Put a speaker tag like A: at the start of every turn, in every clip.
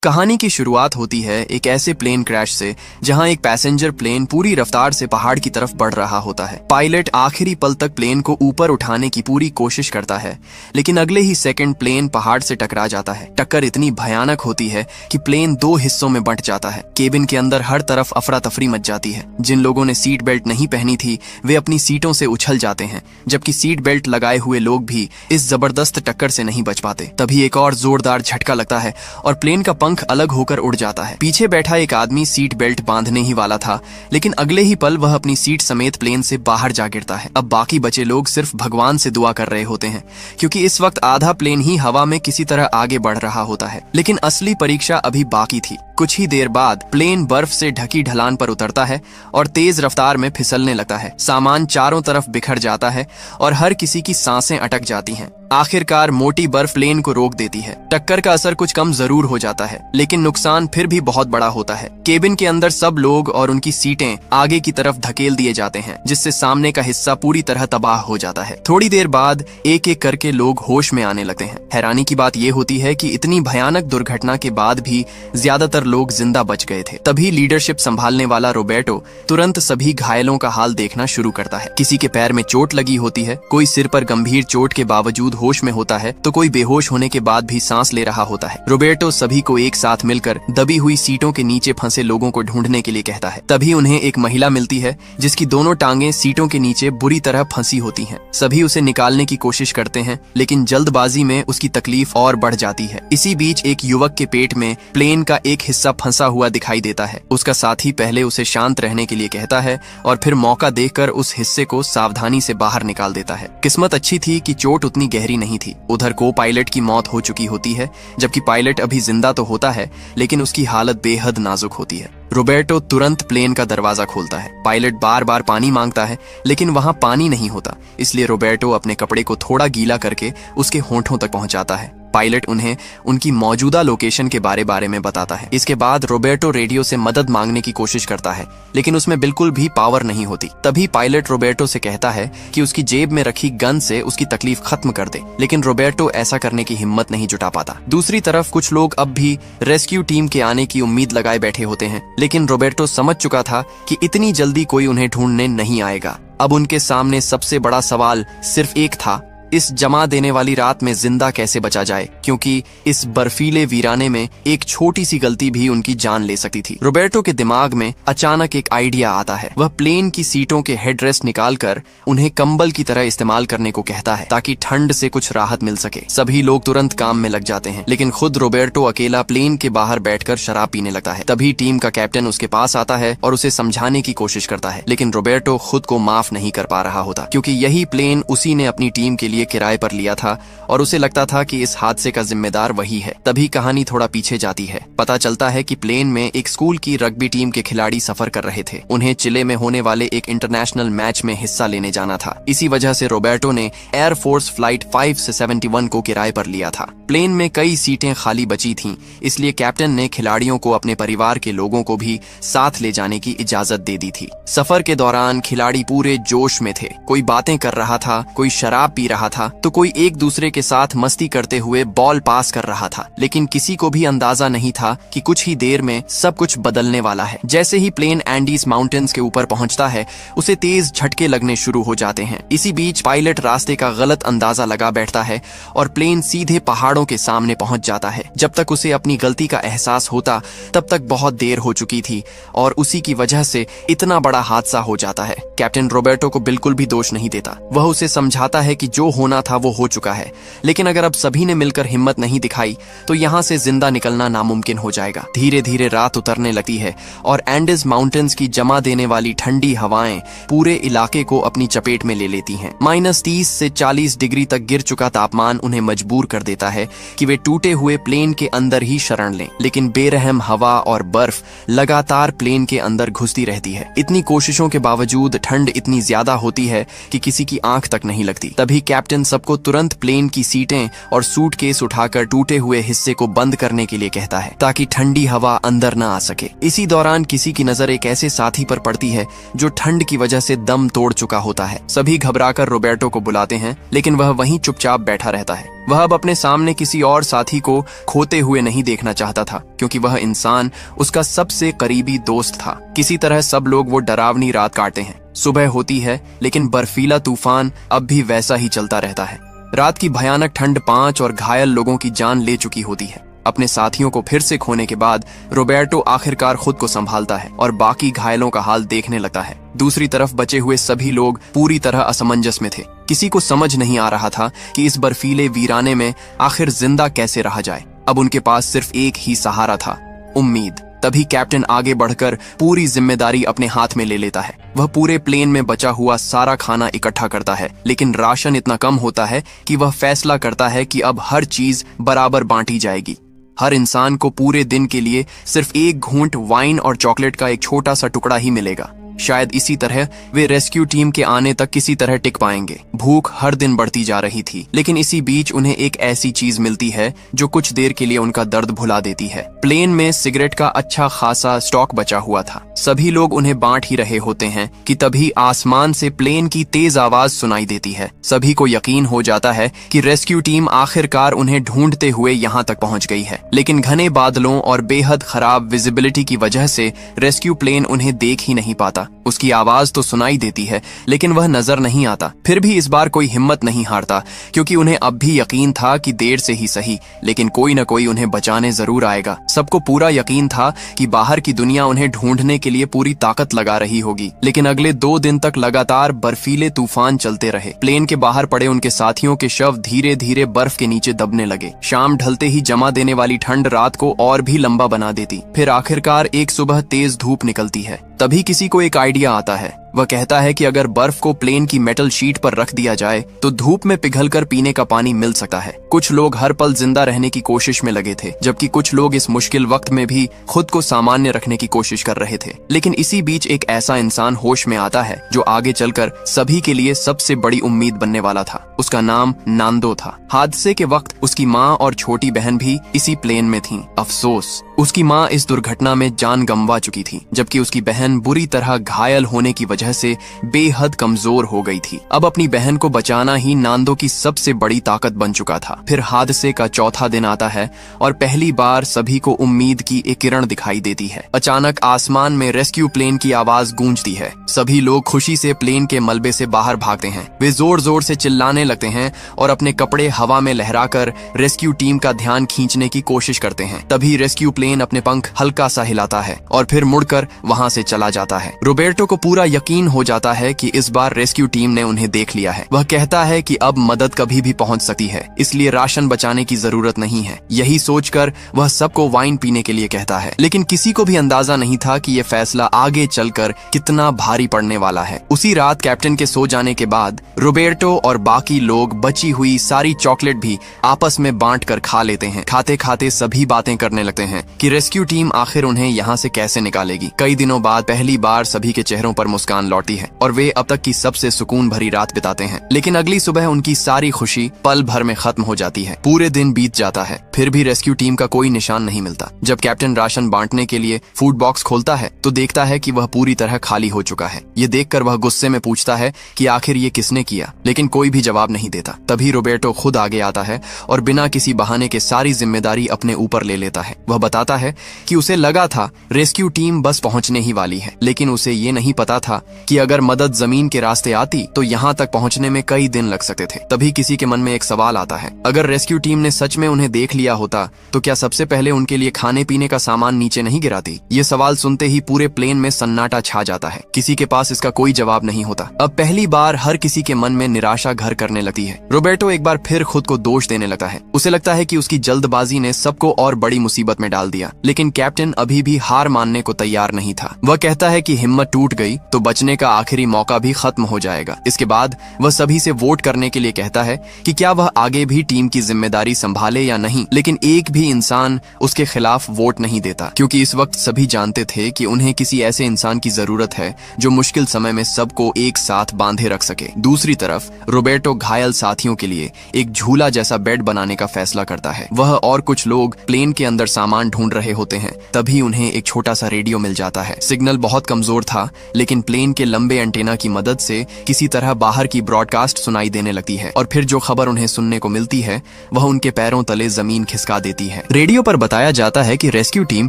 A: कहानी की शुरुआत होती है एक ऐसे प्लेन क्रैश से जहां एक पैसेंजर प्लेन पूरी रफ्तार से पहाड़ की तरफ बढ़ रहा होता है। पायलट आखिरी पल तक प्लेन को ऊपर उठाने की पूरी कोशिश करता है, लेकिन अगले ही सेकंड प्लेन पहाड़ से टकरा जाता है। टक्कर इतनी भयानक होती है कि प्लेन दो हिस्सों में बंट जाता है। केबिन के अंदर हर तरफ अफरा तफरी मच जाती है। जिन लोगों ने सीट बेल्ट नहीं पहनी थी वे अपनी सीटों से उछल जाते हैं, जबकि सीट बेल्ट लगाए हुए लोग भी इस जबरदस्त टक्कर से नहीं बच पाते। तभी एक और जोरदार झटका लगता है और प्लेन का पंख अलग होकर उड़ जाता है। पीछे बैठा एक आदमी सीट बेल्ट बांधने ही वाला था, लेकिन अगले ही पल वह अपनी सीट समेत प्लेन से बाहर जा गिरता है। अब बाकी बचे लोग सिर्फ भगवान से दुआ कर रहे होते हैं, क्योंकि इस वक्त आधा प्लेन ही हवा में किसी तरह आगे बढ़ रहा होता है। लेकिन असली परीक्षा अभी बाकी थी। कुछ ही देर बाद प्लेन बर्फ से ढकी ढलान पर उतरता है और तेज रफ्तार में फिसलने लगता है। सामान चारों तरफ बिखर जाता है और हर किसी की सांसें अटक जाती हैं। आखिरकार मोटी बर्फ प्लेन को रोक देती है। टक्कर का असर कुछ कम जरूर हो जाता है, लेकिन नुकसान फिर भी बहुत बड़ा होता है। केबिन के अंदर सब लोग और उनकी सीटें आगे की तरफ धकेल दिए जाते हैं, जिससे सामने का हिस्सा पूरी तरह तबाह हो जाता है। थोड़ी देर बाद एक एक करके लोग होश में आने लगते हैं। हैरानी की बात यह होती है कि इतनी भयानक दुर्घटना के बाद भी ज्यादातर लोग जिंदा बच गए थे। तभी लीडरशिप संभालने वाला रोबर्टो तुरंत सभी घायलों का हाल देखना शुरू करता है। किसी के पैर में चोट लगी होती है, कोई सिर पर गंभीर चोट के बावजूद होश में होता है, तो कोई बेहोश होने के बाद भी सांस ले रहा होता है। रोबर्टो सभी को एक साथ मिलकर दबी हुई सीटों के नीचे फंसे लोगों को ढूंढने के लिए कहता है। तभी उन्हें एक महिला मिलती है जिसकी दोनों टांगें सीटों के नीचे बुरी तरह फंसी होती हैं। सभी उसे निकालने की कोशिश करते हैं, लेकिन जल्दबाजी में उसकी तकलीफ और बढ़ जाती है। इसी बीच एक युवक के पेट में प्लेन का एक हिस्सा फंसा हुआ दिखाई देता है। उसका साथी पहले उसे शांत रहने के लिए कहता है और फिर मौका देखकर उस हिस्से को सावधानी से बाहर निकाल देता है। किस्मत अच्छी थी कि चोट उतनी गहरी नहीं थी। उधर को पायलट की मौत हो चुकी होती है, जबकि पायलट अभी जिंदा तो होता है, लेकिन उसकी हालत बेहद नाजुक होती है। रोबर्टो तुरंत प्लेन का दरवाजा खोलता है। पायलट बार बार पानी मांगता है, लेकिन वहां पानी नहीं होता। इसलिए रोबर्टो अपने कपड़े को थोड़ा गीला करके उसके होंठों तक पहुंचाता है। पायलट उन्हें उनकी मौजूदा लोकेशन के बारे में बताता है। इसके बाद रोबर्टो रेडियो से मदद मांगने की कोशिश करता है, लेकिन उसमें बिल्कुल भी पावर नहीं होती। तभी पायलट रोबर्टो से कहता है कि उसकी जेब में रखी गन से उसकी तकलीफ खत्म कर दे, लेकिन रोबर्टो ऐसा करने की हिम्मत नहीं जुटा पाता। दूसरी तरफ कुछ लोग अब भी रेस्क्यू टीम के आने की उम्मीद लगाए बैठे होते हैं, लेकिन रोबर्टो समझ चुका था कि इतनी जल्दी कोई उन्हें ढूंढने नहीं आएगा। अब उनके सामने सबसे बड़ा सवाल सिर्फ एक था, इस जमा देने वाली रात में जिंदा कैसे बचा जाए, क्योंकि इस बर्फीले वीराने में एक छोटी सी गलती भी उनकी जान ले सकती थी। रोबर्टो के दिमाग में अचानक एक आइडिया आता है। वह प्लेन की सीटों के हेडरेस्ट निकालकर उन्हें कंबल की तरह इस्तेमाल करने को कहता है, ताकि ठंड से कुछ राहत मिल सके। सभी लोग तुरंत काम में लग जाते हैं, लेकिन खुद रोबर्टो अकेला प्लेन के बाहर बैठकर शराब पीने लगता है। तभी टीम का कैप्टन उसके पास आता है और उसे समझाने की कोशिश करता है, लेकिन रोबर्टो खुद को माफ नहीं कर पा रहा होता, क्योंकि यही प्लेन उसी ने अपनी टीम के लिए किराए पर लिया था और उसे लगता था कि इस हादसे का जिम्मेदार वही है। तभी कहानी थोड़ा पीछे जाती है। पता चलता है कि प्लेन में एक स्कूल की रग्बी टीम के खिलाड़ी सफर कर रहे थे। उन्हें चिले में होने वाले एक इंटरनेशनल मैच में हिस्सा लेने जाना था। इसी वजह से रोबर्टो ने एयरफोर्स फ्लाइट 5 से 71 को किराए पर लिया था। प्लेन में कई सीटें खाली बची थीं, इसलिए कैप्टन ने खिलाड़ियों को अपने परिवार के लोगों को भी साथ ले जाने की इजाजत दे दी थी। सफर के दौरान खिलाड़ी पूरे जोश में थे। कोई बातें कर रहा था, कोई शराब पी रहा था, तो कोई एक दूसरे के साथ मस्ती करते हुए बॉल पास कर रहा था। लेकिन किसी को भी अंदाजा नहीं था कि कुछ ही देर में सब कुछ बदलने वाला है। जैसे ही प्लेन एंडीज माउंटेन्स के ऊपर पहुंचता है, उसे तेज झटके लगने शुरू हो जाते हैं। इसी बीच पायलट रास्ते का गलत अंदाजा लगा बैठता है और प्लेन सीधे पहाड़ों के सामने पहुंच जाता है। जब तक उसे अपनी गलती का एहसास होता, तब तक बहुत देर हो चुकी थी और उसी की वजह से इतना बड़ा हादसा हो जाता है। कैप्टन रोबर्टो को बिल्कुल भी दोष नहीं देता। वह उसे समझाता है कि जो होना था वो हो चुका है, लेकिन अगर अब सभी ने मिलकर हिम्मत नहीं दिखाई तो यहाँ से जिंदा निकलना नामुमकिन हो जाएगा। धीरे धीरे रात उतरने लगती है और एंडीज माउंटेन्स की जमा देने वाली ठंडी हवाएं पूरे इलाके को अपनी चपेट में ले लेती हैं। -30 से 40 डिग्री तक गिर चुका तापमान उन्हें मजबूर कर देता है कि वे टूटे हुए प्लेन के अंदर ही शरण लें, लेकिन बेरहम हवा और बर्फ लगातार प्लेन के अंदर घुसती रहती है। इतनी कोशिशों के बावजूद ठंड इतनी ज्यादा होती है कि किसी की आंख तक नहीं लगती। तभी कैप्टन सबको तुरंत प्लेन की सीटें और सूटकेस उठाकर टूटे हुए हिस्से को बंद करने के लिए कहता है, ताकि ठंडी हवा अंदर न आ सके। इसी दौरान किसी की नजर एक ऐसे साथी पर पड़ती है जो ठंड की वजह से दम तोड़ चुका होता है। सभी घबराकर रोबर्टो को बुलाते हैं, लेकिन वह वहीं चुपचाप बैठा रहता है। वह अब अपने सामने किसी और साथी को खोते हुए नहीं देखना चाहता था, क्योंकि वह इंसान उसका सबसे करीबी दोस्त था। किसी तरह सब लोग वो डरावनी रात काटते हैं। सुबह होती है, लेकिन बर्फीला तूफान अब भी वैसा ही चलता रहता है। रात की भयानक ठंड 5 और घायल लोगों की जान ले चुकी होती है। अपने साथियों को फिर से खोने के बाद रोबर्टो आखिरकार खुद को संभालता है और बाकी घायलों का हाल देखने लगता है। दूसरी तरफ बचे हुए सभी लोग पूरी तरह असमंजस में थे। किसी को समझ नहीं आ रहा था कि इस बर्फीले वीराने में आखिर जिंदा कैसे रहा जाए। अब उनके पास सिर्फ एक ही सहारा था, उम्मीद। तभी कैप्टन आगे बढ़कर पूरी जिम्मेदारी अपने हाथ में ले लेता है। वह पूरे प्लेन में बचा हुआ सारा खाना इकट्ठा करता है, लेकिन राशन इतना कम होता है कि वह फैसला करता है कि अब हर चीज बराबर बांटी जाएगी। हर इंसान को पूरे दिन के लिए सिर्फ एक घूंट वाइन और चॉकलेट का एक छोटा सा टुकड़ा ही मिलेगा। शायद इसी तरह वे रेस्क्यू टीम के आने तक किसी तरह टिक पाएंगे। भूख हर दिन बढ़ती जा रही थी, लेकिन इसी बीच उन्हें एक ऐसी चीज मिलती है जो कुछ देर के लिए उनका दर्द भुला देती है। प्लेन में सिगरेट का अच्छा खासा स्टॉक बचा हुआ था। सभी लोग उन्हें बांट ही रहे होते हैं कि तभी आसमान से प्लेन की तेज आवाज सुनाई देती है। सभी को यकीन हो जाता है कि रेस्क्यू टीम आखिरकार उन्हें ढूंढते हुए यहाँ तक पहुंच गई है, लेकिन घने बादलों और बेहद खराब विजिबिलिटी की वजह से रेस्क्यू प्लेन उन्हें देख ही नहीं पाता। उसकी आवाज तो सुनाई देती है, लेकिन वह नजर नहीं आता। फिर भी इस बार कोई हिम्मत नहीं हारता, क्योंकि उन्हें अब भी यकीन था कि देर से ही सही, लेकिन कोई न कोई उन्हें बचाने जरूर आएगा। सबको पूरा यकीन था कि बाहर की दुनिया उन्हें ढूंढने के लिए पूरी ताकत लगा रही होगी। लेकिन अगले 2 दिन तक लगातार बर्फीले तूफान चलते रहे। प्लेन के बाहर पड़े उनके साथियों के शव धीरे धीरे बर्फ के नीचे दबने लगे। शाम ढलते ही जमा देने वाली ठंड रात को और भी लंबा बना देती। फिर आखिरकार एक सुबह तेज धूप निकलती है। तभी किसी को एक आइडिया आता है। वह कहता है कि अगर बर्फ को प्लेन की मेटल शीट पर रख दिया जाए तो धूप में पिघलकर पीने का पानी मिल सकता है। कुछ लोग हर पल जिंदा रहने की कोशिश में लगे थे, जबकि कुछ लोग इस मुश्किल वक्त में भी खुद को सामान्य रखने की कोशिश कर रहे थे। लेकिन इसी बीच एक ऐसा इंसान होश में आता है जो आगे चलकर सभी के लिए सबसे बड़ी उम्मीद बनने वाला था। उसका नाम नांदो था। हादसे के वक्त उसकी माँ और छोटी बहन भी इसी प्लेन में थीं। अफसोस, उसकी माँ इस दुर्घटना में जान गंवा चुकी थी, जबकि उसकी बहन बुरी तरह घायल होने की वजह से बेहद कमजोर हो गई थी। अब अपनी बहन को बचाना ही नांदो की सबसे बड़ी ताकत बन चुका था। फिर हादसे का चौथा दिन आता है और पहली बार सभी को उम्मीद की एक किरण दिखाई देती है। अचानक आसमान में रेस्क्यू प्लेन की आवाज गूंजती है। सभी लोग खुशी से प्लेन के मलबे से बाहर भागते हैं। वे जोर जोर से चिल्लाने लगते हैं और अपने कपड़े हवा में लहराकर रेस्क्यू टीम का ध्यान खींचने की कोशिश करते हैं। तभी रेस्क्यू प्लेन अपने पंख हल्का सा हिलाता है और फिर मुड़कर वहां से चला जाता है। रोबर्टो को पूरा यकीन हो जाता है कि इस बार रेस्क्यू टीम ने उन्हें देख लिया है। वह कहता है कि अब मदद कभी भी पहुंच सकती है, इसलिए राशन बचाने की जरूरत नहीं है। यही सोचकर वह सबको वाइन पीने के लिए कहता है, लेकिन किसी को भी अंदाजा नहीं था कि यह फैसला आगे चलकर कितना भारी पड़ने वाला है। उसी रात कैप्टन के सो जाने के बाद रोबर्टो और बाकी लोग बची हुई सारी चॉकलेट भी आपस में बांट कर खा लेते हैं। खाते खाते सभी बातें करने लगते हैं कि रेस्क्यू टीम आखिर उन्हें यहाँ से कैसे निकालेगी। कई दिनों बाद पहली बार सभी के चेहरों पर मुस्कान लौटती है और वे अब तक की सबसे सुकून भरी रात बिताते हैं। लेकिन अगली सुबह उनकी सारी खुशी पल भर में खत्म हो जाती है। पूरे दिन बीत जाता है, फिर भी रेस्क्यू टीम का कोई निशान नहीं मिलता। जब कैप्टन राशन बांटने के लिए फूड बॉक्स खोलता है तो देखता है कि वह पूरी तरह खाली हो चुका है। ये देखकर वह गुस्से में पूछता है कि आखिर ये किसने किया, लेकिन कोई भी जवाब नहीं देता। तभी रोबर्टो खुद आगे आता है और बिना किसी बहाने के सारी जिम्मेदारी अपने ऊपर ले लेता है। वह बताता है कि उसे लगा था रेस्क्यू टीम बस पहुंचने ही वाली है, लेकिन उसे ये नहीं पता था कि अगर मदद जमीन के रास्ते आती तो यहाँ तक पहुंचने में कई दिन लग सकते थे। तभी किसी के मन में एक सवाल आता है, अगर रेस्क्यू टीम ने सच में उन्हें देख लिया होता तो क्या सबसे पहले उनके लिए खाने पीने का सामान नीचे नहीं गिराती? ये सवाल सुनते ही पूरे प्लेन में सन्नाटा छा जाता है। किसी के पास इसका कोई जवाब नहीं होता। अब पहली बार हर किसी के मन में निराशा घर करने लगती है। रोबर्टो एक बार फिर खुद को दोष देने लगता है। उसे लगता है कि उसकी जल्दबाजी ने सबको और बड़ी मुसीबत में डाल दिया। लेकिन कैप्टन अभी भी हार मानने को तैयार नहीं था। वह कहता है कि हिम्मत टूट गई तो बचने का आखिरी मौका भी खत्म हो जाएगा। इसके बाद वह सभी से वोट करने के लिए कहता है कि क्या वह आगे भी टीम की जिम्मेदारी संभाले या नहीं। लेकिन एक भी इंसान उसके खिलाफ वोट नहीं देता, क्योंकि इस वक्त सभी जानते थे कि उन्हें किसी ऐसे इंसान की जरूरत है जो मुश्किल समय में सबको एक साथ बांधे रख सके। दूसरी तरफ रोबर्टो घायल साथियों के लिए एक झूला जैसा बेड बनाने का फैसला करता है। वह और कुछ लोग प्लेन के अंदर सामान ढूंढ रहे होते हैं। तभी उन्हें एक छोटा सा रेडियो मिल जाता है। सिग्नल बहुत कमजोर था, लेकिन प्लेन प्लेन के लंबे एंटेना की मदद से किसी तरह बाहर की ब्रॉडकास्ट सुनाई देने लगती है और फिर जो खबर उन्हें सुनने को मिलती है वह उनके पैरों तले जमीन खिसका देती है। रेडियो पर बताया जाता है कि रेस्क्यू टीम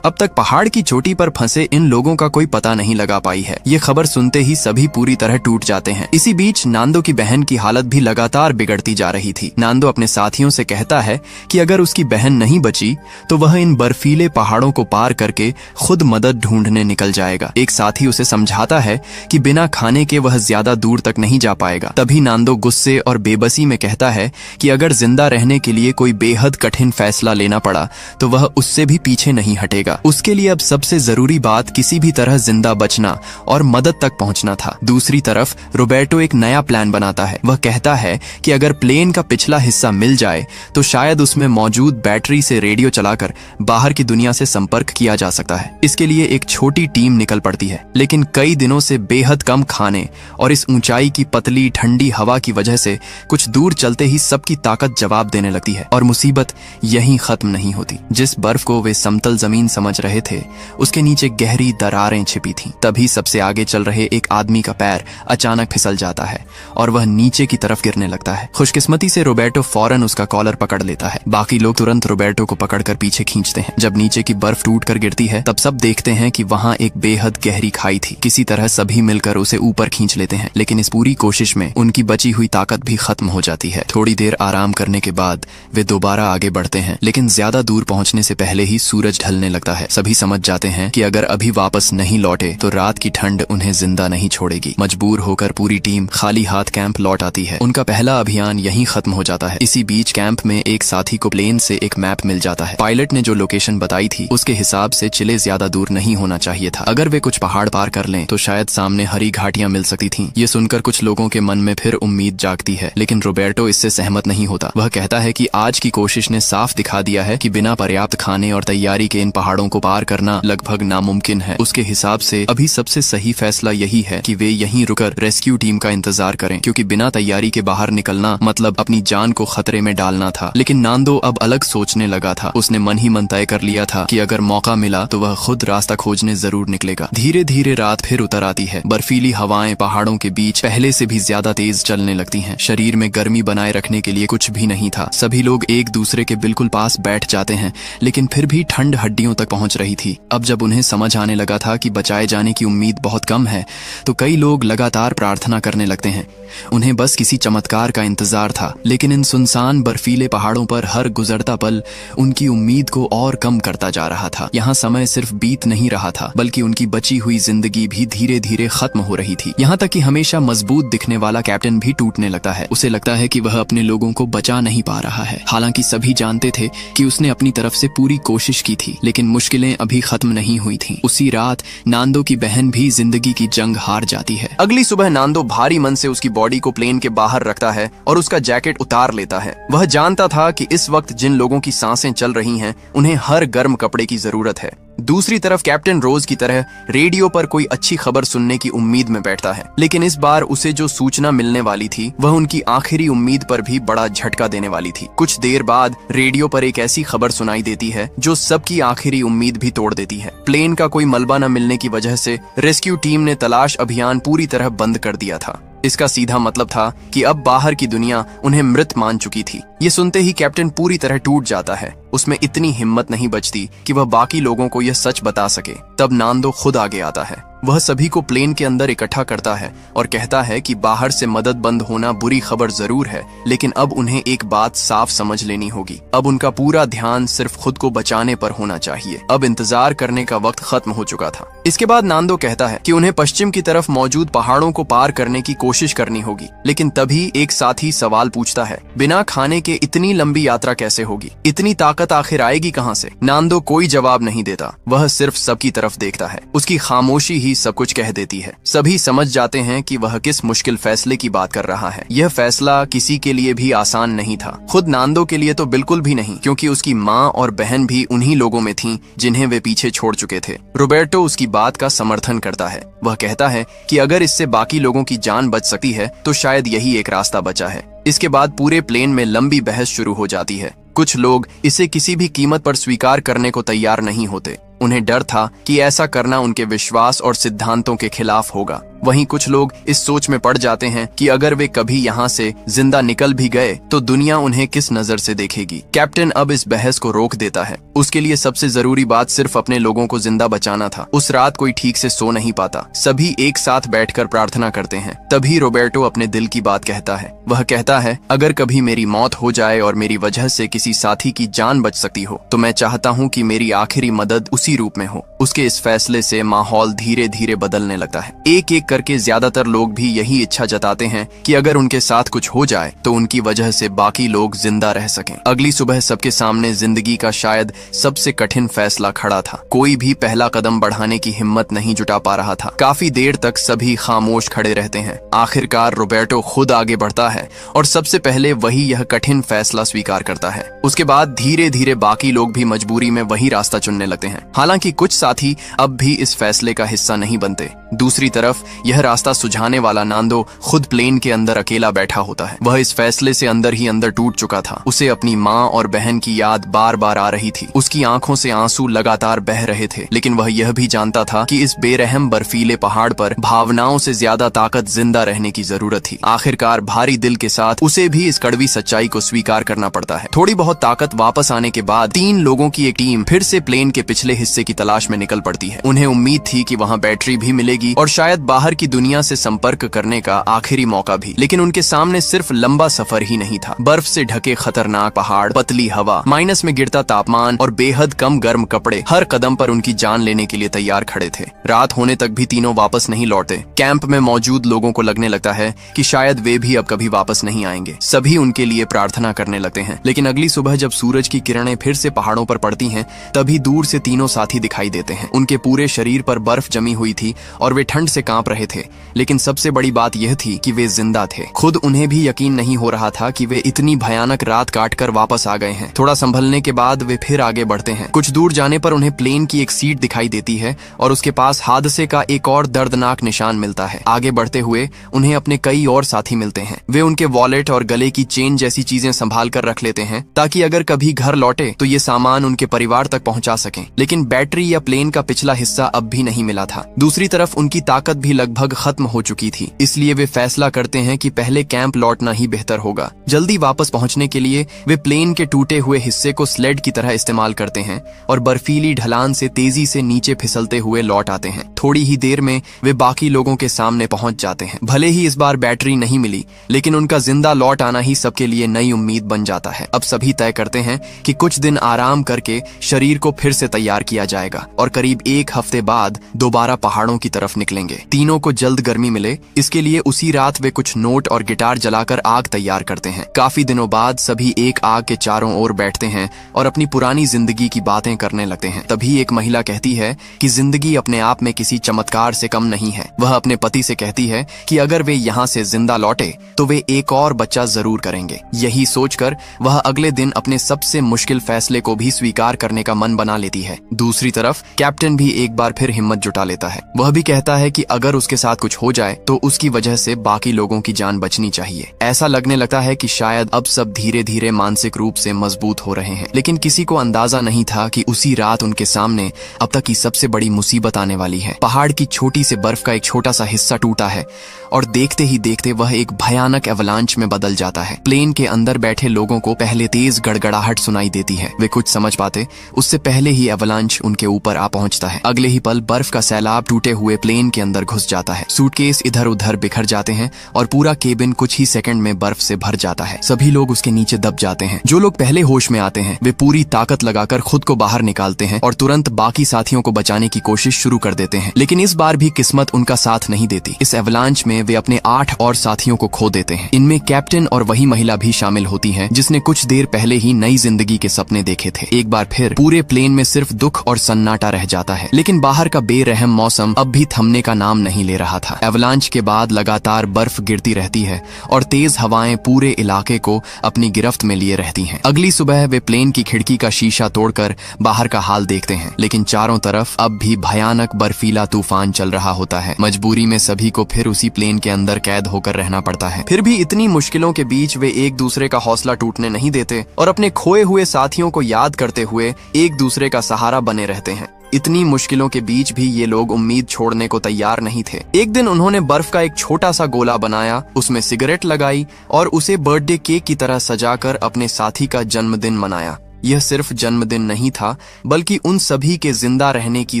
A: अब तक पहाड़ की चोटी पर फंसे इन लोगों का कोई पता नहीं लगा पाई है। ये खबर सुनते ही सभी पूरी तरह टूट जाते हैं। इसी बीच नांदो की बहन की हालत भी लगातार बिगड़ती जा रही थी। नांदो अपने साथियों से कहता है कि अगर उसकी बहन नहीं बची तो वह इन बर्फीले पहाड़ों को पार करके खुद मदद ढूंढने निकल जाएगा। एक साथी उसे समझाता है कि बिना खाने के वह ज्यादा दूर तक नहीं जा पाएगा। तभी नांदो गुस्से और बेबसी में कहता है कि अगर जिंदा रहने के लिए कोई बेहद कठिन फैसला लेना पड़ा तो वह उससे भी पीछे नहीं हटेगा। उसके लिए अब सबसे जरूरी बात किसी भी तरह जिंदा बचना और मदद तक पहुंचना था। दूसरी तरफ रोबर्टो एक नया प्लान बनाता है। वह कहता है कि अगर प्लेन का पिछला हिस्सा मिल जाए तो शायद उसमें मौजूद बैटरी से रेडियो चलाकर बाहर की दुनिया से संपर्क किया जा सकता है। इसके लिए एक छोटी टीम निकल पड़ती है, लेकिन कई दिनों से बेहद कम खाने और इस ऊंचाई की पतली ठंडी हवा की वजह से कुछ दूर चलते ही सबकी ताकत जवाब देने लगती है और मुसीबत यहीं खत्म नहीं होती। जिस बर्फ को वे समतल जमीन समझ रहे थे उसके नीचे गहरी दरारें छिपी थीं। तभी सबसे आगे चल रहे एक आदमी का पैर अचानक फिसल जाता है और वह नीचे की तरफ गिरने लगता है। खुशकिस्मती से रोबर्टो फौरन उसका कॉलर पकड़ लेता है। बाकी लोग तुरंत रोबर्टो को पकड़कर पीछे खींचते हैं। जब नीचे की बर्फ टूटकर गिरती है तब सब देखते हैं कि वहां एक बेहद गहरी खाई थी। किसी तरह सभी मिलकर उसे ऊपर खींच लेते हैं, लेकिन इस पूरी कोशिश में उनकी बची हुई ताकत भी खत्म हो जाती है। थोड़ी देर आराम करने के बाद वे दोबारा आगे बढ़ते हैं, लेकिन ज्यादा दूर पहुंचने से पहले ही सूरज ढलने लगता है। सभी समझ जाते हैं कि अगर अभी वापस नहीं लौटे तो रात की ठंड उन्हें जिंदा नहीं छोड़ेगी। मजबूर होकर पूरी टीम खाली हाथ कैंप लौट आती है। उनका पहला अभियान यहीं खत्म हो जाता है। इसी बीच कैंप में एक साथी को प्लेन से एक मैप मिल जाता है। पायलट ने जो लोकेशन बताई थी उसके हिसाब से चिले ज्यादा दूर नहीं होना चाहिए था। अगर वे कुछ पहाड़ पार कर लें तो शायद सामने हरी घाटियां मिल सकती थीं। ये सुनकर कुछ लोगों के मन में फिर उम्मीद जागती है, लेकिन रोबर्टो इससे सहमत नहीं होता। वह कहता है कि आज की कोशिश ने साफ दिखा दिया है कि बिना पर्याप्त खाने और तैयारी के इन पहाड़ों को पार करना लगभग नामुमकिन है। उसके हिसाब से अभी सबसे सही फैसला यही है कि वे यहीं रुकर रेस्क्यू टीम का इंतजार करें, क्योंकि बिना तैयारी के बाहर निकलना मतलब अपनी जान को खतरे में डालना था। लेकिन नांदो अब अलग सोचने लगा था। उसने मन ही मन तय कर लिया था कि अगर मौका मिला तो वह खुद रास्ता खोजने जरूर निकलेगा। धीरे धीरे रात फिर उतर आती है। बर्फीली हवाएं पहाड़ों के बीच पहले से भी ज्यादा तेज चलने लगती हैं। शरीर में गर्मी बनाए रखने के लिए कुछ भी नहीं था। सभी लोग एक दूसरे के बिल्कुल पास बैठ जाते हैं, लेकिन फिर भी ठंड हड्डियों तक पहुंच रही थी। अब जब उन्हें समझ आने लगा था कि बचाए जाने की उम्मीद बहुत कम है तो कई लोग लगातार प्रार्थना करने लगते हैं। उन्हें बस किसी चमत्कार का इंतजार था, लेकिन इन सुनसान बर्फीले पहाड़ों पर हर गुजरता पल उनकी उम्मीद को और कम करता जा रहा था। यहाँ समय सिर्फ बीत नहीं रहा था, बल्कि उनकी बची हुई जिंदगी भी धीरे धीरे खत्म हो रही थी। यहाँ तक कि हमेशा मजबूत दिखने वाला कैप्टन भी टूटने लगता है। उसे लगता है कि वह अपने लोगों को बचा नहीं पा रहा है। हालांकि सभी जानते थे कि उसने अपनी तरफ से पूरी कोशिश की थी, लेकिन मुश्किलें अभी खत्म नहीं हुई थीं। उसी रात नांदो की बहन भी जिंदगी की जंग हार जाती है। अगली सुबह नांदो भारी मन से उसकी बॉडी को प्लेन के बाहर रखता है और उसका जैकेट उतार लेता है। वह जानता था कि इस वक्त जिन लोगों की सांसें चल रही हैं उन्हें हर गर्म कपड़े की जरूरत है। दूसरी तरफ कैप्टन रोज की तरह रेडियो पर कोई अच्छी खबर सुनने की उम्मीद में बैठता है, लेकिन इस बार उसे जो सूचना मिलने वाली थी वह उनकी आखिरी उम्मीद पर भी बड़ा झटका देने वाली थी। कुछ देर बाद रेडियो पर एक ऐसी खबर सुनाई देती है जो सबकी आखिरी उम्मीद भी तोड़ देती है। प्लेन का कोई मलबा न मिलने की वजह से रेस्क्यू टीम ने तलाश अभियान पूरी तरह बंद कर दिया था। इसका सीधा मतलब था कि अब बाहर की दुनिया उन्हें मृत मान चुकी थी। ये सुनते ही कैप्टन पूरी तरह टूट जाता है। उसमें इतनी हिम्मत नहीं बचती कि वह बाकी लोगों को यह सच बता सके। तब नांदो खुद आगे आता है। वह सभी को प्लेन के अंदर इकट्ठा करता है और कहता है कि बाहर से मदद बंद होना बुरी खबर जरूर है, लेकिन अब उन्हें एक बात साफ समझ लेनी होगी। अब उनका पूरा ध्यान सिर्फ खुद को बचाने पर होना चाहिए। अब इंतजार करने का वक्त खत्म हो चुका था। इसके बाद नांदो कहता है कि उन्हें पश्चिम की तरफ मौजूद पहाड़ों को पार करने की कोशिश करनी होगी। लेकिन तभी एक साथी सवाल पूछता है, बिना खाने के इतनी लंबी यात्रा कैसे होगी? इतनी ताकत आखिर आएगी कहाँ से? नांदो कोई जवाब नहीं देता। वह सिर्फ सबकी तरफ देखता है। उसकी खामोशी ही सब कुछ कह देती है। सभी समझ जाते हैं कि वह किस मुश्किल फैसले की बात कर रहा है। यह फैसला किसी के लिए भी आसान नहीं था। खुद नांदो के लिए तो बिल्कुल भी नहीं, क्योंकि उसकी माँ और बहन भी उन्हीं लोगों में थीं जिन्हें वे पीछे छोड़ चुके थे। रोबर्टो उसकी बात का समर्थन करता है। वह कहता है कि अगर इससे बाकी लोगों की जान बच सकती है तो शायद यही एक रास्ता बचा है। इसके बाद पूरे प्लेन में लंबी बहस शुरू हो जाती है। कुछ लोग इसे किसी भी कीमत पर स्वीकार करने को तैयार नहीं होते। उन्हें डर था कि ऐसा करना उनके विश्वास और सिद्धांतों के खिलाफ होगा। वहीं कुछ लोग इस सोच में पड़ जाते हैं कि अगर वे कभी यहाँ से जिंदा निकल भी गए तो दुनिया उन्हें किस नजर से देखेगी। कैप्टन अब इस बहस को रोक देता है। उसके लिए सबसे जरूरी बात सिर्फ अपने लोगों को जिंदा बचाना था। उस रात कोई ठीक से सो नहीं पाता। सभी एक साथ बैठकर प्रार्थना करते हैं। तभी रोबर्टो अपने दिल की बात कहता है। वह कहता है, अगर कभी मेरी मौत हो जाए और मेरी वजह से किसी साथी की जान बच सकती हो तो मैं चाहता हूँ कि मेरी आखिरी मदद उसी रूप में हो। उसके इस फैसले से माहौल धीरे धीरे बदलने लगता है। एक एक करके ज्यादातर लोग भी यही इच्छा जताते हैं कि अगर उनके साथ कुछ हो जाए तो उनकी वजह से बाकी लोग जिंदा रह सकें। अगली सुबह सबके सामने जिंदगी का शायद सबसे कठिन फैसला खड़ा था। कोई भी पहला कदम बढ़ाने की हिम्मत नहीं जुटा पा रहा था। काफी देर तक सभी खामोश खड़े रहते हैं। आखिरकार रोबर्टो खुद आगे बढ़ता है और सबसे पहले वही यह कठिन फैसला स्वीकार करता है। उसके बाद धीरे धीरे बाकी लोग भी मजबूरी में वही रास्ता चुनने लगते हैं। हालांकि कुछ साथी अब भी इस फैसले का हिस्सा नहीं बनते। दूसरी तरफ यह रास्ता सुझाने वाला नांदो खुद प्लेन के अंदर अकेला बैठा होता है। वह इस फैसले से अंदर ही अंदर टूट चुका था। उसे अपनी माँ और बहन की याद बार बार आ रही थी। उसकी आंखों से आंसू लगातार बह रहे थे, लेकिन वह यह भी जानता था कि इस बेरहम बर्फीले पहाड़ पर भावनाओं से ज्यादा ताकत जिंदा रहने की जरूरत थी। आखिरकार भारी दिल के साथ उसे भी इस कड़वी सच्चाई को स्वीकार करना पड़ता है। थोड़ी बहुत ताकत वापस आने के बाद 3 लोगों की एक टीम फिर से प्लेन के पिछले हिस्से की तलाश में निकल पड़ती है। उन्हें उम्मीद थी कि वहाँ बैटरी भी मिलेगी और शायद बाहर की दुनिया से संपर्क करने का आखिरी मौका भी। लेकिन उनके सामने सिर्फ लंबा सफर ही नहीं था। बर्फ से ढके खतरनाक पहाड़, पतली हवा, माइनस में गिरता तापमान और बेहद कम गर्म कपड़े हर कदम पर उनकी जान लेने के लिए तैयार खड़े थे। रात होने तक भी तीनों वापस नहीं लौटे। कैंप में मौजूद लोगों को लगने लगता है कि शायद वे भी अब कभी वापस नहीं आएंगे। सभी उनके लिए प्रार्थना करने लगते हैं। लेकिन अगली सुबह जब सूरज की किरणें फिर से पहाड़ों पर पड़ती हैं, तभी दूर से तीनों साथी दिखाई देते हैं। उनके पूरे शरीर पर बर्फ जमी हुई थी और वे ठंड से कांप रहे थे। लेकिन सबसे बड़ी बात यह थी कि वे जिंदा थे। खुद उन्हें भी यकीन नहीं हो रहा था कि वे इतनी भयानक रात काटकर वापस आ गए हैं। थोड़ा संभलने के बाद वे फिर आगे बढ़ते हैं। कुछ दूर जाने पर उन्हें प्लेन की एक सीट दिखाई देती है और उसके पास हादसे का एक और दर्दनाक निशान मिलता है। आगे बढ़ते हुए उन्हें अपने कई और साथी मिलते हैं। वे उनके वॉलेट और गले की चेन जैसी चीजें संभाल कर रख लेते हैं ताकि अगर कभी घर लौटे तो ये सामान उनके परिवार तक पहुंचा सकें। लेकिन बैटरी या प्लेन का पिछला हिस्सा अब भी नहीं मिला था। दूसरी तरफ उनकी ताकत भी लगभग खत्म हो चुकी थी। इसलिए वे फैसला करते हैं कि पहले कैंप लौटना ही बेहतर होगा। जल्दी वापस पहुंचने के लिए वे प्लेन के टूटे हुए हिस्से को स्लेड की तरह इस्तेमाल करते हैं और बर्फीली ढलान से तेजी से नीचे फिसलते हुए लौट आते हैं। थोड़ी ही देर में वे बाकी लोगों के सामने पहुंच जाते हैं। भले ही इस बार बैटरी नहीं मिली, लेकिन उनका जिंदा लौट आना ही सबके लिए नई उम्मीद बन जाता है। अब सभी तय करते हैं कि कुछ दिन आराम करके शरीर को फिर से तैयार किया जाएगा और करीब 1 हफ्ते बाद दोबारा पहाड़ों की तरफ निकलेंगे। तीनों को जल्द गर्मी मिले, इसके लिए उसी रात वे कुछ नोट और गिटार जलाकर आग तैयार करते हैं। काफी दिनों बाद सभी एक आग के चारों ओर बैठते हैं और अपनी पुरानी जिंदगी की बातें करने लगते हैं। तभी एक महिला कहती है कि जिंदगी अपने आप में किसी चमत्कार से कम नहीं है। वह अपने पति से कहती है कि अगर वे यहाँ से जिंदा लौटे तो वे एक और बच्चा जरूर करेंगे। यही सोचकर वह अगले दिन अपने सबसे मुश्किल फैसले को भी स्वीकार करने का मन बना लेती है। दूसरी तरफ कैप्टन भी एक बार फिर हिम्मत जुटा लेता है। वह भी कहता है कि अगर उसके साथ कुछ हो जाए तो उसकी वजह से बाकी लोगों की जान बचनी चाहिए। ऐसा लगने लगता है कि शायद अब सब धीरे धीरे मानसिक रूप से मजबूत हो रहे हैं। लेकिन किसी को अंदाजा नहीं था कि उसी रात उनके सामने अब तक की सबसे बड़ी मुसीबत आने वाली है। पहाड़ की छोटी से बर्फ का एक छोटा सा हिस्सा टूटा है और देखते ही देखते वह एक भयानक एवलांच में बदल जाता है। प्लेन के अंदर बैठे लोगों को पहले तेज गड़गड़ाहट सुनाई देती है। वे कुछ समझ पाते उससे पहले ही एवलांच उनके ऊपर आ पहुंचता है। अगले ही पल बर्फ का सैलाब टूटे हुए प्लेन के अंदर घुस जाता है। सूटकेस इधर उधर बिखर जाते हैं और पूरा केबिन कुछ ही सेकंड में बर्फ से भर जाता है। सभी लोग उसके नीचे दब जाते हैं। जो लोग पहले होश में आते हैं वे पूरी ताकत लगाकर खुद को बाहर निकालते हैं और तुरंत बाकी साथियों को बचाने की कोशिश शुरू कर देते हैं। लेकिन इस बार भी किस्मत उनका साथ नहीं देती। इस एवलांच में वे अपने 8 और साथियों को खो देते हैं। इनमें कैप्टन और वही महिला भी शामिल होती है जिसने कुछ देर पहले ही नई जिंदगी के सपने देखे थे। एक बार फिर पूरे प्लेन में सिर्फ दुख और सन्नाटा रह जाता है। लेकिन बाहर का बेरहम मौसम अब भी थमने का नाम नहीं ले रहा था। एवलांच के बाद लगातार बर्फ गिरती रहती है और तेज हवाएं पूरे इलाके को अपनी गिरफ्त में लिए रहती हैं। अगली सुबह वे प्लेन की खिड़की का शीशा तोड़कर बाहर का हाल देखते हैं, लेकिन चारों तरफ अब भी भयानक बर्फीला तूफान चल रहा होता है। मजबूरी में सभी को फिर उसी प्लेन के अंदर कैद होकर रहना पड़ता है। फिर भी इतनी मुश्किलों के बीच वे एक दूसरे का हौसला टूटने नहीं देते और अपने खोए हुए साथियों को याद करते हुए एक दूसरे का सहारा बने रहते हैं। इतनी मुश्किलों के बीच भी ये लोग उम्मीद छोड़ने को तैयार नहीं थे। एक दिन उन्होंने बर्फ का एक छोटा सा गोला बनाया, उसमें सिगरेट लगाई और उसे बर्थडे केक की तरह सजाकर अपने साथी का जन्मदिन मनाया। यह सिर्फ जन्मदिन नहीं था, बल्कि उन सभी के जिंदा रहने की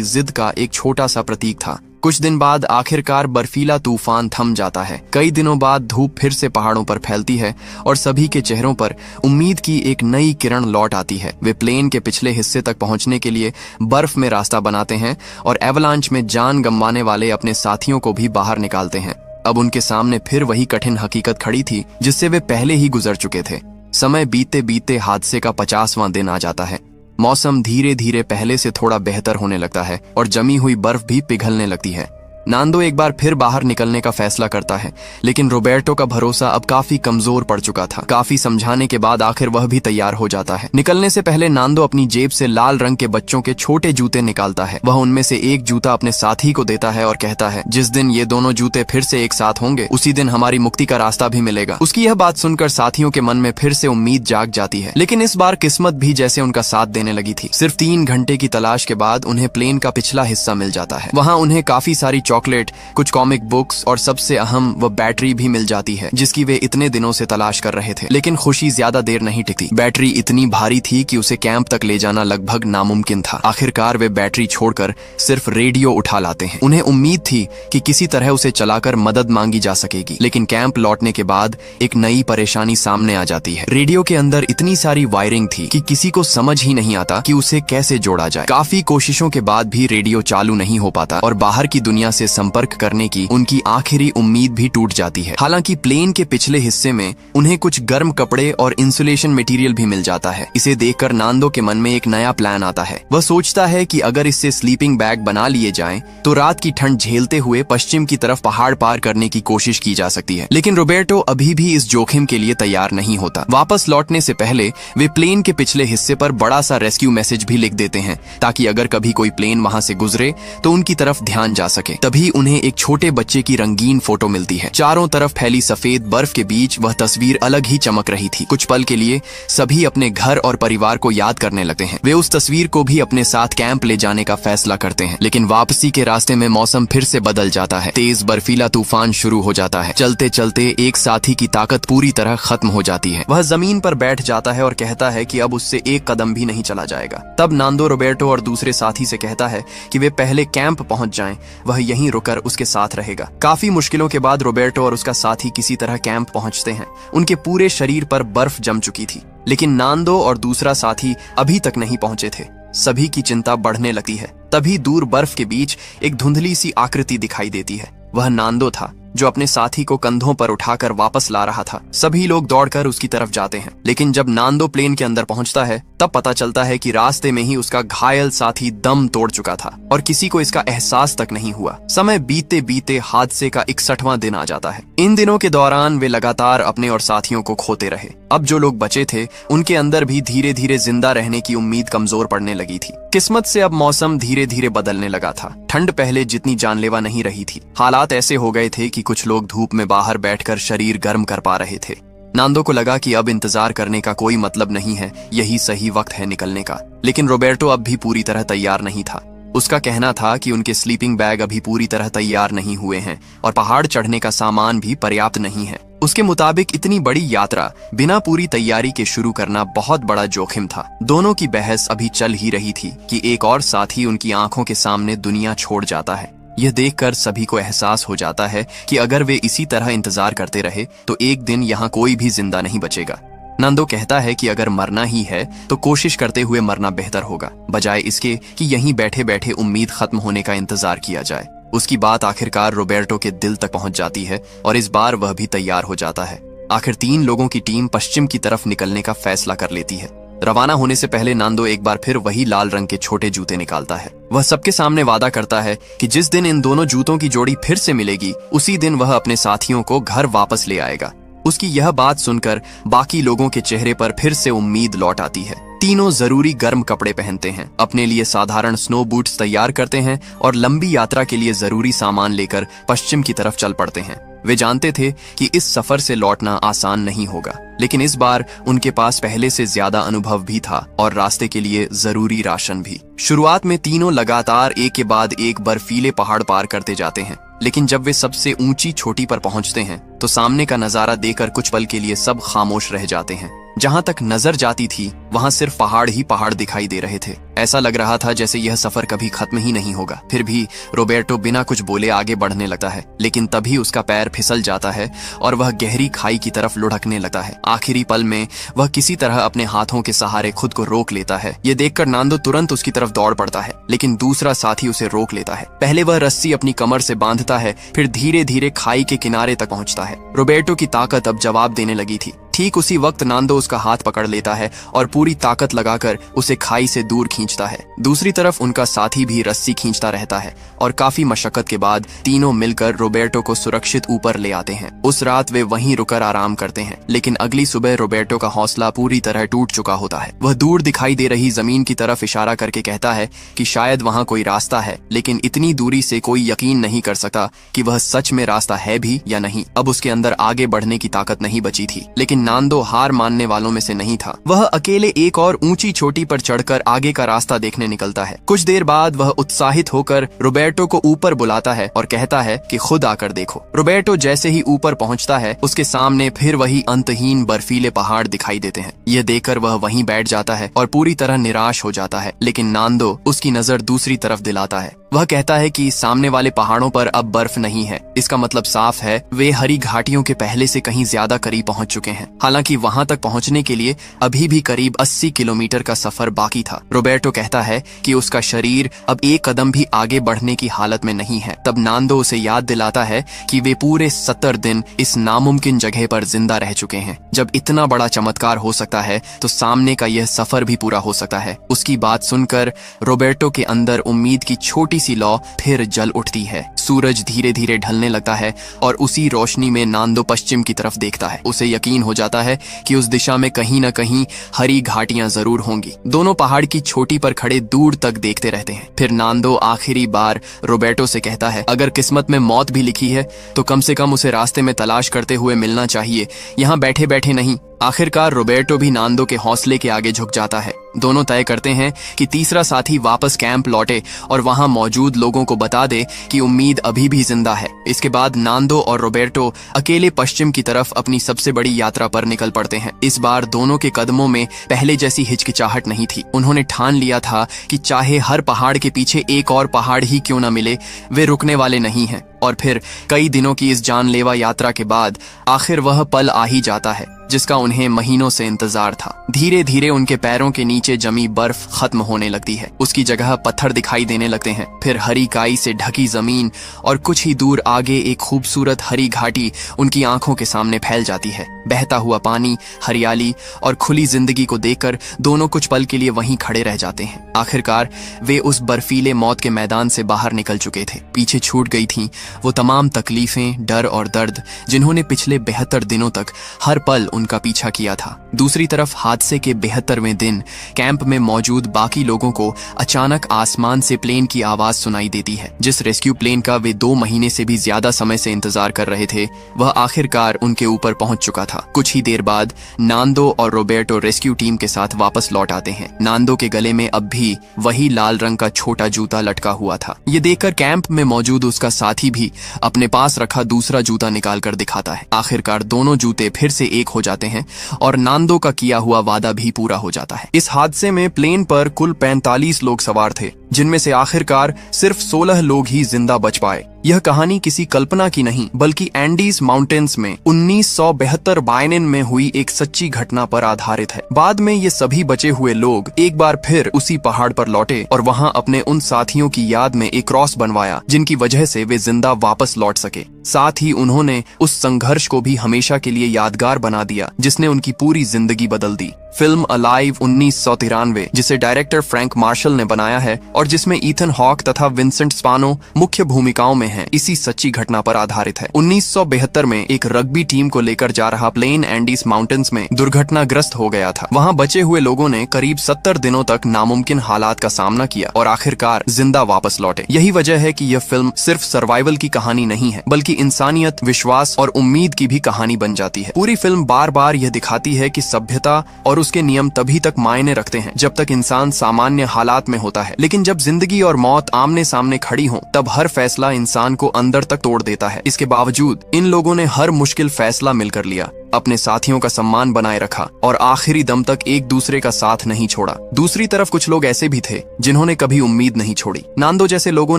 A: जिद का एक छोटा सा प्रतीक था। कुछ दिन बाद आखिरकार बर्फीला तूफान थम जाता है। कई दिनों बाद धूप फिर से पहाड़ों पर फैलती है और सभी के चेहरों पर उम्मीद की एक नई किरण लौट आती है। वे प्लेन के पिछले हिस्से तक पहुंचने के लिए बर्फ में रास्ता बनाते हैं और एवलांच में जान गंवाने वाले अपने साथियों को भी बाहर निकालते हैं। अब उनके सामने फिर वही कठिन हकीकत खड़ी थी जिससे वे पहले ही गुजर चुके थे। समय बीते बीते हादसे का 50वां दिन आ जाता है। मौसम धीरे धीरे पहले से थोड़ा बेहतर होने लगता है और जमी हुई बर्फ भी पिघलने लगती है। नांदो एक बार फिर बाहर निकलने का फैसला करता है, लेकिन रोबर्टो का भरोसा अब काफी कमजोर पड़ चुका था। काफी समझाने के बाद आखिर वह भी तैयार हो जाता है। निकलने से पहले नांदो अपनी जेब से लाल रंग के बच्चों के छोटे जूते निकालता है। वह उनमें से एक जूता अपने साथी को देता है और कहता है, जिस दिन ये दोनों जूते फिर से एक साथ होंगे उसी दिन हमारी मुक्ति का रास्ता भी मिलेगा। उसकी यह बात सुनकर साथियों के मन में फिर से उम्मीद जाग जाती है, लेकिन इस बार किस्मत भी जैसे उनका साथ देने लगी थी। सिर्फ 3 घंटे की तलाश के बाद उन्हें प्लेन का पिछला हिस्सा मिल जाता है। वहाँ उन्हें काफी सारी चॉकलेट, कुछ कॉमिक बुक्स और सबसे अहम वह बैटरी भी मिल जाती है जिसकी वे इतने दिनों से तलाश कर रहे थे। लेकिन खुशी ज्यादा देर नहीं टिकती। बैटरी इतनी भारी थी कि उसे कैंप तक ले जाना लगभग नामुमकिन था। आखिरकार वे बैटरी छोड़कर सिर्फ रेडियो उठा लाते हैं। उन्हें उम्मीद थी कि किसी तरह उसे चलाकर मदद मांगी जा सकेगी, लेकिन कैंप लौटने के बाद एक नई परेशानी सामने आ जाती है। रेडियो के अंदर इतनी सारी वायरिंग थी कि किसी को समझ ही नहीं आता कि उसे कैसे जोड़ा जाए। काफी कोशिशों के बाद भी रेडियो चालू नहीं हो पाता और बाहर की दुनिया से संपर्क करने की उनकी आखिरी उम्मीद भी टूट जाती है। हालांकि प्लेन के पिछले हिस्से में उन्हें कुछ गर्म कपड़े और इंसुलेशन मटेरियल भी मिल जाता है। इसे देखकर नांदो के मन में एक नया प्लान आता है। वह सोचता है कि अगर इससे स्लीपिंग बैग बना लिए जाएं, तो रात की ठंड झेलते हुए पश्चिम की तरफ पहाड़ पार करने की कोशिश की जा सकती है। लेकिन रोबर्टो अभी भी इस जोखिम के लिए तैयार नहीं होता। वापस लौटने से पहले वे प्लेन के पिछले हिस्से पर बड़ा सा रेस्क्यू मैसेज भी लिख देते हैं, ताकि अगर कभी कोई प्लेन वहां से गुजरे तो उनकी तरफ ध्यान जा सके। तभी उन्हें एक छोटे बच्चे की रंगीन फोटो मिलती है। चारों तरफ फैली सफेद बर्फ के बीच वह तस्वीर अलग ही चमक रही थी। कुछ पल के लिए सभी अपने घर और परिवार को याद करने लगते हैं। वे उस तस्वीर को भी अपने साथ कैंप ले जाने का फैसला करते हैं। लेकिन वापसी के रास्ते में मौसम फिर से बदल जाता है। तेज बर्फीला तूफान शुरू हो जाता है। चलते चलते एक साथी की ताकत पूरी तरह खत्म हो जाती है। वह जमीन पर बैठ जाता है और कहता है कि अब उससे एक कदम भी नहीं चला जाएगा। तब नांदो रोबर्टो और दूसरे साथी से कहता है कि वे पहले कैंप पहुंच जाएं, वह यहीं रुककर उसके साथ रहेगा। काफी मुश्किलों के बाद रोबर्टो और उसका साथी किसी तरह कैंप पहुंचते हैं। उनके पूरे शरीर पर बर्फ जम चुकी थी, लेकिन नांदो और दूसरा साथी अभी तक नहीं पहुंचे थे। सभी की चिंता बढ़ने लगती है। तभी दूर बर्फ के बीच एक धुंधली सी आकृति दिखाई देती है। वह नांदो था, जो अपने साथी को कंधों पर उठाकर वापस ला रहा था। सभी लोग दौड़कर उसकी तरफ जाते हैं, लेकिन जब नांदो प्लेन के अंदर पहुंचता है तब पता चलता है कि रास्ते में ही उसका घायल साथी दम तोड़ चुका था और किसी को इसका एहसास तक नहीं हुआ। समय बीते बीते हादसे का 61वां दिन आ जाता है। इन दिनों के दौरान वे लगातार अपने और साथियों को खोते रहे। अब जो लोग बचे थे उनके अंदर भी धीरे धीरे जिंदा रहने की उम्मीद कमजोर पड़ने लगी थी। किस्मत से अब मौसम धीरे धीरे बदलने लगा था। ठंड पहले जितनी जानलेवा नहीं रही थी। हालात ऐसे हो गए थे कि कुछ लोग धूप में बाहर बैठकर शरीर गर्म कर पा रहे थे। नांदो को लगा कि अब इंतजार करने का कोई मतलब नहीं है, यही सही वक्त है निकलने का। लेकिन रोबर्टो अब भी पूरी तरह तैयार नहीं था। उसका कहना था कि उनके स्लीपिंग बैग अभी पूरी तरह तैयार नहीं हुए हैं और पहाड़ चढ़ने का सामान भी पर्याप्त नहीं है। उसके मुताबिक इतनी बड़ी यात्रा बिना पूरी तैयारी के शुरू करना बहुत बड़ा जोखिम था। दोनों की बहस अभी चल ही रही थी कि एक और साथी उनकी आंखों के सामने दुनिया छोड़ जाता है। यह देखकर सभी को एहसास हो जाता है कि अगर वे इसी तरह इंतजार करते रहे तो एक दिन यहाँ कोई भी जिंदा नहीं बचेगा। नांदो कहता है कि अगर मरना ही है तो कोशिश करते हुए मरना बेहतर होगा, बजाय इसके कि यहीं बैठे बैठे उम्मीद खत्म होने का इंतजार किया जाए। उसकी बात आखिरकार रोबर्टो के दिल तक पहुंच जाती है और इस बार वह भी तैयार हो जाता है। आखिर 3 लोगों की टीम पश्चिम की तरफ निकलने का फैसला कर लेती है। रवाना होने से पहले नांदो एक बार फिर वही लाल रंग के छोटे जूते निकालता है। वह सबके सामने वादा करता है कि जिस दिन इन दोनों जूतों की जोड़ी फिर से मिलेगी उसी दिन वह अपने साथियों को घर वापस ले आएगा। उसकी यह बात सुनकर बाकी लोगों के चेहरे पर फिर से उम्मीद लौट आती है। तीनों जरूरी गर्म कपड़े पहनते हैं, अपने लिए साधारण स्नो बूट्स तैयार करते हैं और लंबी यात्रा के लिए जरूरी सामान लेकर पश्चिम की तरफ चल पड़ते हैं। वे जानते थे कि इस सफर से लौटना आसान नहीं होगा, लेकिन इस बार उनके पास पहले से ज्यादा अनुभव भी था और रास्ते के लिए जरूरी राशन भी। शुरुआत में तीनों लगातार एक के बाद एक बर्फीले पहाड़ पार करते जाते हैं, लेकिन जब वे सबसे ऊंची चोटी पर पहुंचते हैं तो सामने का नजारा देखकर कुछ पल के लिए सब खामोश रह जाते हैं। जहां तक नजर जाती थी वहां सिर्फ पहाड़ ही पहाड़ दिखाई दे रहे थे। ऐसा लग रहा था जैसे यह सफर कभी खत्म ही नहीं होगा। फिर भी रोबर्टो बिना कुछ बोले आगे बढ़ने लगता है, लेकिन तभी उसका पैर फिसल जाता है और वह गहरी खाई की तरफ लुढ़कने लगता है। आखिरी पल में वह किसी तरह अपने हाथों के सहारे खुद को रोक लेता है। ये देखकर नांदो तुरंत उसकी तरफ दौड़ पड़ता है, लेकिन दूसरा साथी उसे रोक लेता है। पहले वह रस्सी अपनी कमर से बांधता है, फिर धीरे धीरे खाई के किनारे तक पहुंचता है। रोबर्टो की ताकत अब जवाब देने लगी थी। ठीक उसी वक्त नांदो उसका हाथ पकड़ लेता है और पूरी ताकत लगाकर उसे खाई से दूर खींचता है। दूसरी तरफ उनका साथी भी रस्सी खींचता रहता है और काफी मशक्कत के बाद तीनों मिलकर रोबर्टो को सुरक्षित ऊपर ले आते हैं। उस रात वे वहीं रुकर आराम करते हैं, लेकिन अगली सुबह रोबर्टो का हौसला पूरी तरह टूट चुका होता है। वह दूर दिखाई दे रही जमीन की तरफ इशारा करके कहता है कि शायद वहां कोई रास्ता है, लेकिन इतनी दूरी से कोई यकीन नहीं कर सका कि वह सच में रास्ता है भी या नहीं। अब उसके अंदर आगे बढ़ने की ताकत नहीं बची थी, लेकिन नांदो हार मानने वालों में से नहीं था। वह अकेले एक और ऊंची चोटी पर चढ़कर आगे का रास्ता देखने निकलता है। कुछ देर बाद वह उत्साहित होकर रोबर्टो को ऊपर बुलाता है और कहता है कि खुद आकर देखो। रोबर्टो जैसे ही ऊपर पहुंचता है उसके सामने फिर वही अंतहीन बर्फीले पहाड़ दिखाई देते हैं। यह देखकर वह वहीं बैठ जाता है और पूरी तरह निराश हो जाता है, लेकिन नांदो उसकी नजर दूसरी तरफ दिलाता है। वह कहता है कि सामने वाले पहाड़ों पर अब बर्फ नहीं है। इसका मतलब साफ है, वे हरी घाटियों के पहले से कहीं ज्यादा करीब पहुंच चुके हैं। हालांकि वहां तक पहुंचने के लिए अभी भी करीब 80 किलोमीटर का सफर बाकी था। रोबर्टो कहता है कि उसका शरीर अब एक कदम भी आगे बढ़ने की हालत में नहीं है। तब नांदो उसे याद दिलाता है कि वे पूरे 70 दिन इस नामुमकिन जगह पर जिंदा रह चुके हैं। जब इतना बड़ा चमत्कार हो सकता है तो सामने का यह सफर भी पूरा हो सकता है। उसकी बात सुनकर रोबर्टो के अंदर उम्मीद की छोटी सी लौ फिर जल उठती है। सूरज धीरे धीरे ढलने लगता है और उसी रोशनी में नांदो पश्चिम की तरफ देखता है। उसे यकीन हो जाता है कि उस दिशा में कहीं न कहीं हरी घाटियां जरूर होंगी। दोनों पहाड़ की चोटी पर खड़े दूर तक देखते रहते हैं। फिर नांदो आखिरी बार रोबर्टो से कहता है, अगर किस्मत में मौत भी लिखी है तो कम से कम उसे रास्ते में तलाश करते हुए मिलना चाहिए, यहाँ बैठे बैठे नहीं। आखिरकार रोबर्टो भी नांदो के हौसले के आगे झुक जाता है। दोनों तय करते हैं कि तीसरा साथी वापस कैंप लौटे और वहां मौजूद लोगों को बता दे कि उम्मीद अभी भी जिंदा है। इसके बाद नांदो और रोबर्टो अकेले पश्चिम की तरफ अपनी सबसे बड़ी यात्रा पर निकल पड़ते हैं। इस बार दोनों के कदमों में पहले जैसी हिचकिचाहट नहीं थी। उन्होंने ठान लिया था कि चाहे हर पहाड़ के पीछे एक और पहाड़ ही क्यों न मिले, वे रुकने वाले नहीं हैं। और फिर कई दिनों की इस जानलेवा यात्रा के बाद आखिर वह पल आ ही जाता है जिसका उन्हें महीनों से इंतजार था। धीरे धीरे उनके पैरों के नीचे जमी बर्फ खत्म होने लगती है। उसकी जगह पत्थर दिखाई देने लगते हैं। फिर हरी काई से ढकी जमीन और कुछ ही दूर आगे एक खूबसूरत हरी घाटी उनकी आंखों के सामने फैल जाती है। बहता हुआ पानी, हरियाली और खुली जिंदगी को देखकर दोनों कुछ पल के लिए वहीं खड़े रह जाते हैं। आखिरकार वे उस बर्फीले मौत के मैदान से बाहर निकल चुके थे। पीछे छूट गई थीं वो तमाम तकलीफें, डर और दर्द जिन्होंने पिछले 72 दिनों तक हर पल उनका पीछा किया था। दूसरी तरफ हादसे के 72वें दिन कैंप में मौजूद बाकी लोगों को अचानक आसमान से प्लेन की आवाज सुनाई देती है। जिस रेस्क्यू प्लेन का वे 2 महीने से भी ज्यादा समय से इंतजार कर रहे थे, वह आखिरकार उनके ऊपर पहुंच चुका था। कुछ ही देर बाद नांदो और रोबर्टो रेस्क्यू टीम के साथ वापस लौट आते हैं। नांदो के गले में अब भी वही लाल रंग का छोटा जूता लटका हुआ था। ये देखकर कैंप में मौजूद उसका साथी भी अपने पास रखा दूसरा जूता निकाल कर दिखाता है। आखिरकार दोनों जूते फिर से एक हो जाते हैं और नांदो का किया हुआ वादा भी पूरा हो जाता है। इस हादसे में प्लेन पर कुल 45 लोग सवार थे, जिनमें से आखिरकार सिर्फ 16 लोग ही जिंदा बच पाए। यह कहानी किसी कल्पना की नहीं बल्कि एंडीज माउंटेन्स में 1972 बायनेन में हुई एक सच्ची घटना पर आधारित है। बाद में ये सभी बचे हुए लोग एक बार फिर उसी पहाड़ पर लौटे और वहां अपने उन साथियों की याद में एक क्रॉस बनवाया जिनकी वजह से वे जिंदा वापस लौट सके। साथ ही उन्होंने उस संघर्ष को भी हमेशा के लिए यादगार बना दिया जिसने उनकी पूरी जिंदगी बदल दी। फिल्म अलाइव 1993, जिसे डायरेक्टर फ्रैंक मार्शल ने बनाया है और जिसमें ईथन हॉक तथा विंसेंट स्पानो मुख्य भूमिकाओं में हैं, इसी सच्ची घटना पर आधारित है। 1972 में एक रग्बी टीम को लेकर जा रहा प्लेन एंडीज माउंटेन्स में दुर्घटनाग्रस्त हो गया था। वहां बचे हुए लोगों ने करीब 70 दिनों तक नामुमकिन हालात का सामना किया और आखिरकार जिंदा वापस लौटे। यही वजह है कि यह फिल्म सिर्फ सर्वाइवल की कहानी नहीं है, बल्कि इंसानियत, विश्वास और उम्मीद की भी कहानी बन जाती है। पूरी फिल्म बार बार यह दिखाती है कि सभ्यता और उसके नियम तभी तक मायने रखते हैं जब तक इंसान सामान्य हालात में होता है, लेकिन जब जिंदगी और मौत आमने सामने खड़ी हो तब हर फैसला इंसान को अंदर तक तोड़ देता है। इसके बावजूद इन लोगों ने हर मुश्किल फैसला मिलकर लिया, अपने साथियों का सम्मान बनाए रखा और आखिरी दम तक एक दूसरे का साथ नहीं छोड़ा। दूसरी तरफ कुछ लोग ऐसे भी थे जिन्होंने कभी उम्मीद नहीं छोड़ी। नांदो जैसे लोगों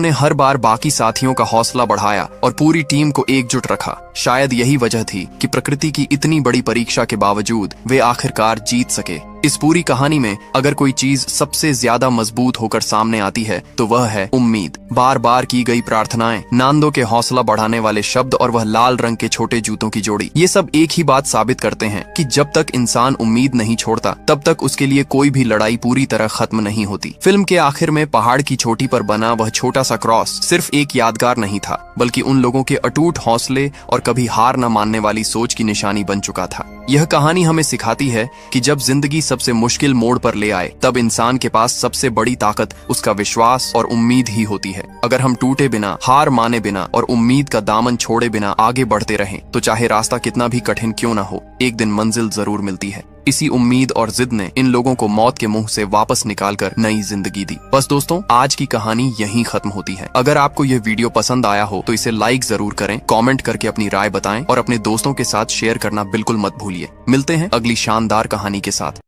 A: ने हर बार बाकी साथियों का हौसला बढ़ाया और पूरी टीम को एकजुट रखा। शायद यही वजह थी कि प्रकृति की इतनी बड़ी परीक्षा के बावजूद वे आखिरकार जीत सके। इस पूरी कहानी में अगर कोई चीज सबसे ज्यादा मजबूत होकर सामने आती है तो वह है उम्मीद। बार बार की गई प्रार्थनाएं, नांदो के हौसला बढ़ाने वाले शब्द और वह लाल रंग के छोटे जूतों की जोड़ी, ये सब एक ही बात साबित करते हैं कि जब तक इंसान उम्मीद नहीं छोड़ता तब तक उसके लिए कोई भी लड़ाई पूरी तरह खत्म नहीं होती। फिल्म के आखिर में पहाड़ की चोटी पर बना वह छोटा सा क्रॉस सिर्फ एक यादगार नहीं था, बल्कि उन लोगों के अटूट हौसले और कभी हार न मानने वाली सोच की निशानी बन चुका था। यह कहानी हमें सिखाती है कि जब जिंदगी सबसे मुश्किल मोड़ पर ले आए तब इंसान के पास सबसे बड़ी ताकत उसका विश्वास और उम्मीद ही होती है। अगर हम टूटे बिना, हार माने बिना और उम्मीद का दामन छोड़े बिना आगे बढ़ते रहें तो चाहे रास्ता कितना भी कठिन क्यों न हो, एक दिन मंजिल जरूर मिलती है। इसी उम्मीद और जिद ने इन लोगों को मौत के मुंह से वापस निकालकर नई जिंदगी दी। बस दोस्तों, आज की कहानी यहीं खत्म होती है। अगर आपको यह वीडियो पसंद आया हो तो इसे लाइक जरूर करें, कमेंट करके अपनी राय बताएं और अपने दोस्तों के साथ शेयर करना बिल्कुल मत भूलिए। मिलते हैं अगली शानदार कहानी के साथ।